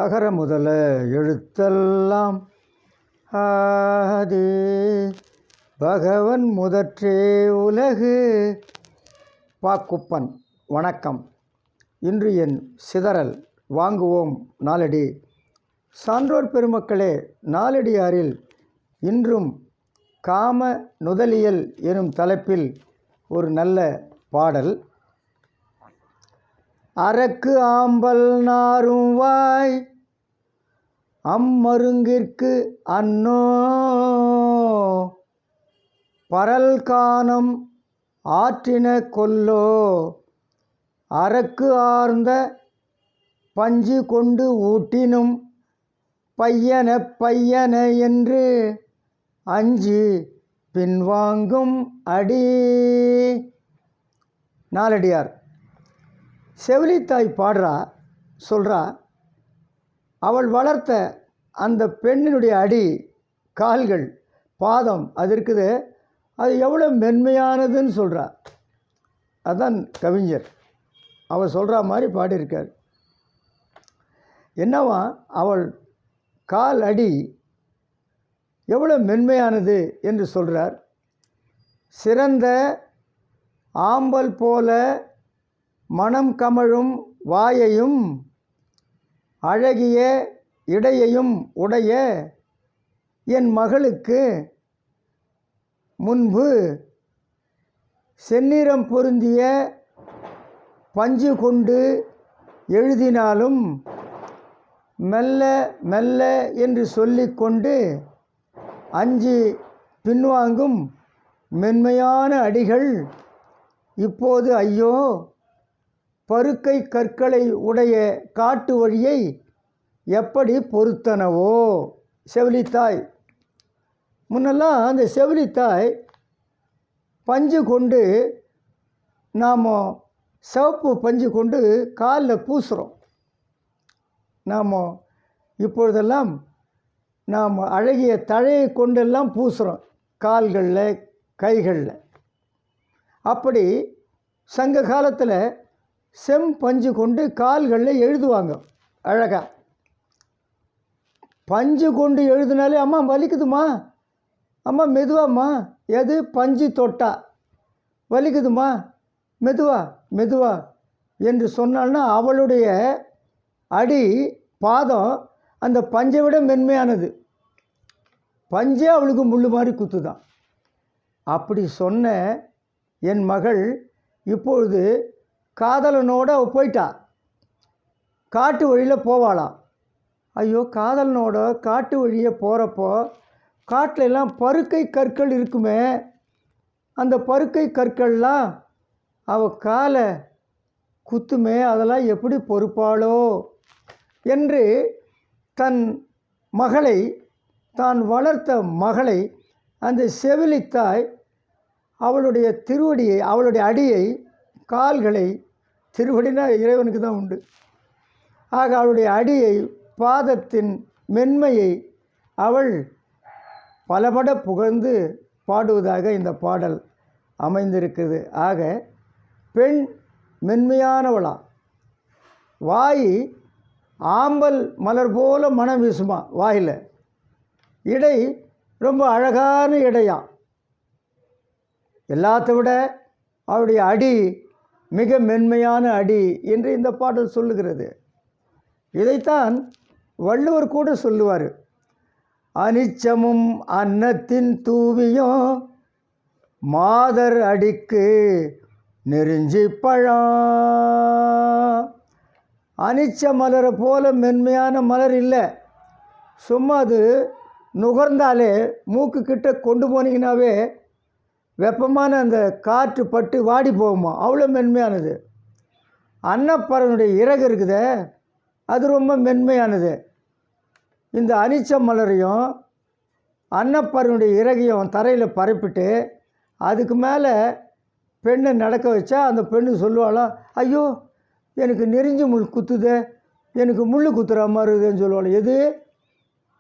அகர முதல எழுத்தெல்லாம் ஆதி பகவன் முதற்றே உலகு. பாக்குப்பன். வணக்கம். இன்று என் சிதறல் வாங்குவோம் நாலடி. சான்றோர் பெருமக்களே, நாலடியாரில் இன்றும் காம நுதலியல் எனும் தலைப்பில் ஒரு நல்ல பாடல். அரக்கு ஆம்பல் நாரும் வாய் அம்மருங்கிற்கு அன்னோ பரல் காணம் ஆற்றின கொல்லோ அரக்கு ஆர்ந்த பஞ்சு கொண்டு ஊட்டினும் பையன பையன என்று அஞ்சு பின்வாங்கும் அடி. நாலடியார். செவிலித்தாய் பாடுறா, சொல்கிறா, அவள் வளர்த்த அந்த பெண்ணினுடைய அடி, கால்கள், பாதம் அது இருக்குது, அது எவ்வளோ மென்மையானதுன்னு சொல்கிறா. அதுதான் கவிஞர் அவள் சொல்கிற மாதிரி பாடியிருக்கார். என்னவா அவள் கால் அடி எவ்வளோ மென்மையானது என்று சொல்கிறார். சிறந்த ஆம்பல் போல மனம் கமழும் வாயையும் அழகிய இடையையும் உடைய என் மகளுக்கு முன்பு செந்நிறம் பொருந்திய பஞ்சு கொண்டு எழுதினாலும் மெல்ல மெல்ல என்று சொல்லிக்கொண்டு அஞ்சு பின்வாங்கும் மென்மையான அடிகள் இப்போது ஐயோ பருக்கை கற்களை உடைய காட்டு வழியை எப்படி பொறுத்தனவோ. செவிலித்தாய். முன்னெல்லாம் அந்த செவிலித்தாய் பஞ்சு கொண்டு, நாம் சிவப்பு பஞ்சு கொண்டு காலில் பூசுகிறோம். நாம் இப்பொழுதெல்லாம் நாம் அழகிய தழையை கொண்டெல்லாம் பூசுகிறோம் கால்களில், கைகளில். அப்படி சங்க காலத்தில் செம்பஞ்சு கொண்டு கால்களில் எழுதுவாங்க அழகாக. பஞ்சு கொண்டு எழுதுனாலே அம்மா வலிக்குதுமா, அம்மா மெதுவாம்மா, எது பஞ்சு தொட்டா வலிக்குதுமா, மெதுவா மெதுவா என்று சொன்னால்னா அவளுடைய அடி, பாதம் அந்த பஞ்சை விட மென்மையானது. பஞ்சே அவளுக்கு முள்ளு மாதிரி குத்துதான். அப்படி சொன்ன என் மகள் இப்பொழுது காதலனோட போயிட்டா, காட்டு வழியில் போவாளாம். ஐயோ, காதலனோட காட்டு வழியே போகிறப்போ காட்டில் எல்லாம் பருக்கை கற்கள் இருக்குமே, அந்த பருக்கை கற்கள்லாம் அவள் காலை குத்துமே, அதெல்லாம் எப்படி பொறுப்பாளோ என்று தன் மகளை, தான் வளர்த்த மகளை அந்த செவிலித்தாய் அவளுடைய திருவடியை, அவளுடைய அடியை, கால்களை, திருவடினா இறைவனுக்கு தான் உண்டு, ஆக அவளுடைய அடியை, பாதத்தின் மென்மையை அவள் பலபட புகழ்ந்து பாடுவதாக இந்த பாடல் அமைந்திருக்குது. ஆக பெண் மென்மையானவளா, வாய் ஆம்பல் மலர் போல மனம் வீசுமா வாயில், இடை ரொம்ப அழகான இடையா, எல்லாத்த விட அவருடைய அடி மிக மென்மையான அடி என்று இந்த பாடல் சொல்லுகிறது. இதைத்தான் வள்ளுவர் கூட சொல்லுவார். அனிச்சமும் அன்னத்தின் தூவியும் மாதர் அடிக்கு நெருஞ்சி பழம். அனிச்ச மலரை போல மென்மையான மலர் இல்லை. சும்மா அது நுகர்ந்தாலே மூக்கு கிட்ட கொண்டு போனீங்கன்னாவே வெப்பமான அந்த காற்று பட்டு வாடி போகுமா, அவ்வளோ மென்மையானது. அன்னப்பறனுடைய இறகு இருக்குதே, அது ரொம்ப மென்மையானது. இந்த அனிச்ச மலரையும் அன்னப்பறனுடைய இறகையும் தரையில் பரப்பிட்டு அதுக்கு மேலே பெண்ணை நடக்க வச்சா அந்த பெண்ணு சொல்லுவாளாம், ஐயோ எனக்கு நெறிஞ்சு முள் குத்துதே, எனக்கு முள் குத்துற மாதிரி இருக்குதுன்னு சொல்லுவாள். எது?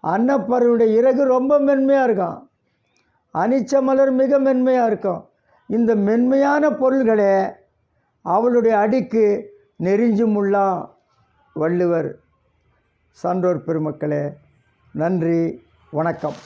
அன்னப்பறனுடைய இறகு ரொம்ப மென்மையாக இருக்கும், அனிச்ச மலர் மிக மென்மையாக இருக்கும். இந்த மென்மையான பொருள்களே அவளுடைய அடிக்கு நெறிஞ்சு முள்ளாம் வள்ளுவர். சான்றோர் பெருமக்களே, நன்றி, வணக்கம்.